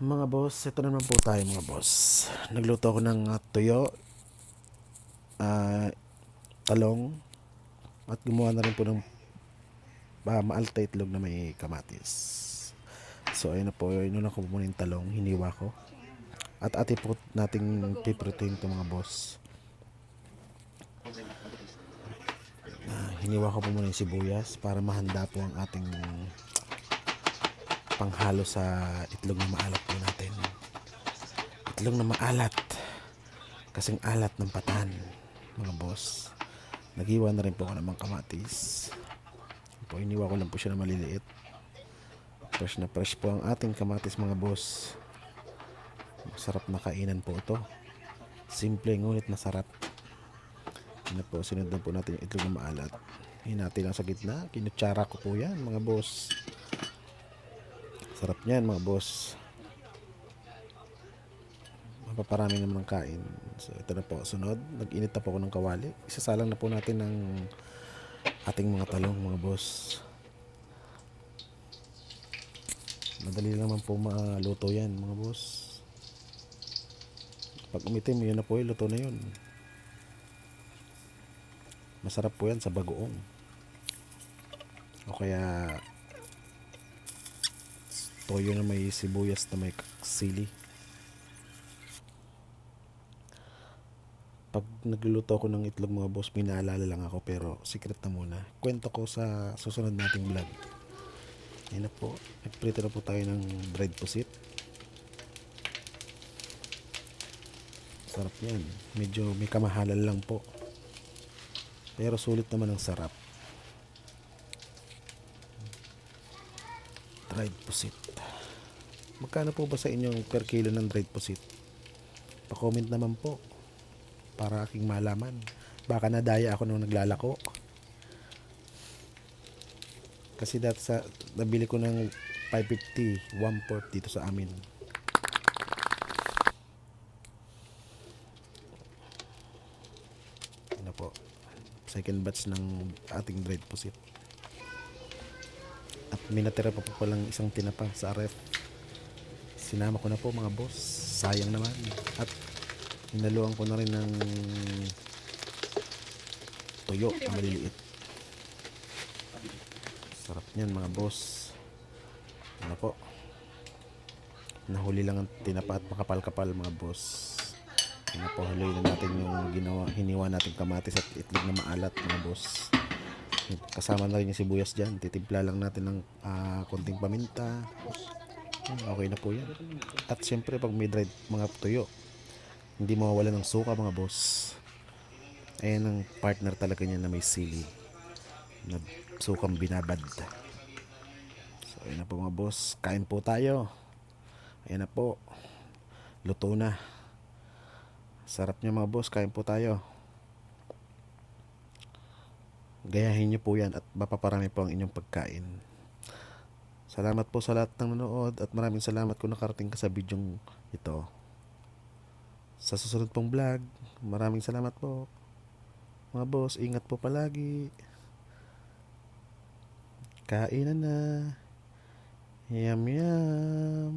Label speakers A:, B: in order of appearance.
A: Mga boss, ito naman po tayo mga boss. Nagluto ako ng tuyo, ah, talong, at gumawa na rin po ng maalta itlog na may kamatis. So ayun na po, inuna ko muna yung talong, hiniwa ko. At ati po nating piprituin ito mga boss. Hiniwa ko po muna yung sibuyas para mahanda po ang ating panghalo sa itlog na maalat po natin. Itlog na maalat, kasing alat ng patan mga boss. Naghiwa na rin po ako ng mga kamatis po, iniwa ko lang po siya na maliliit. Fresh na fresh po ang ating kamatis mga boss. Masarap na kainan po ito, simple ngunit masarap. Yan po, sinundan po natin yung itlog na maalat, hinati lang sa gitna, kinutsara ko po yan mga boss. Sarap niyan mga boss, mapaparami naman ng kain. So ito na po, sunod, nag-init na po ako ng kawali, isasalang na po natin ng ating mga talong mga boss. Madali naman po maluto yan mga boss. Pag umitim, yun na po, luto na yun. Masarap po yan sa bagoong, o kaya toyo na may sibuyas na may sili. Pag nagluluto ako ng itlog mga boss, may naalala lang ako, pero secret na muna. Kwento ko sa susunod nating vlog. Yan na po, nagprito na po tayo ng bread pusit. Sarap yan, medyo may kamahalan lang po, pero sulit naman ang sarap. Dried pusit, magkano po ba sa inyong per kilo ng dried pusit? Pa-comment naman po para aking malaman. Baka nadaya ako nung naglalako. Kasi dati sa nabili ko ng 550, 1/4 dito sa amin. Ano po, second batch ng ating dried pusit. At may natira pa po palang isang tinapa sa ref. Sinama ko na po mga boss, sayang naman. At hinaluan ko na rin ng tuyo na maliliit. Sarap niyan mga boss. Ano po, nahuli lang ang tinapa at makapal-kapal mga boss. Ano po, haluin na natin yung hiniwa natin kamatis at itlog na maalat mga boss. Kasama na rin yung sibuyas dyan. Titimpla lang natin ng konting paminta. Okay na po yan. At syempre pag may dried mga tuyo, hindi mawawala ng suka mga boss. Ayan ang partner talaga niya na may sili, na sukang binabad. So ayan na po mga boss, kain po tayo. Ayan na po, luto na. Sarap niya mga boss, kain po tayo. Gayahin niyo po yan at mapaparami po ang inyong pagkain. Salamat po sa lahat ng nanood at maraming salamat kung nakarating ka sa bidyong ito. Sa susunod pong vlog, maraming salamat po mga boss. Ingat po palagi. Kainan na. Yum yum.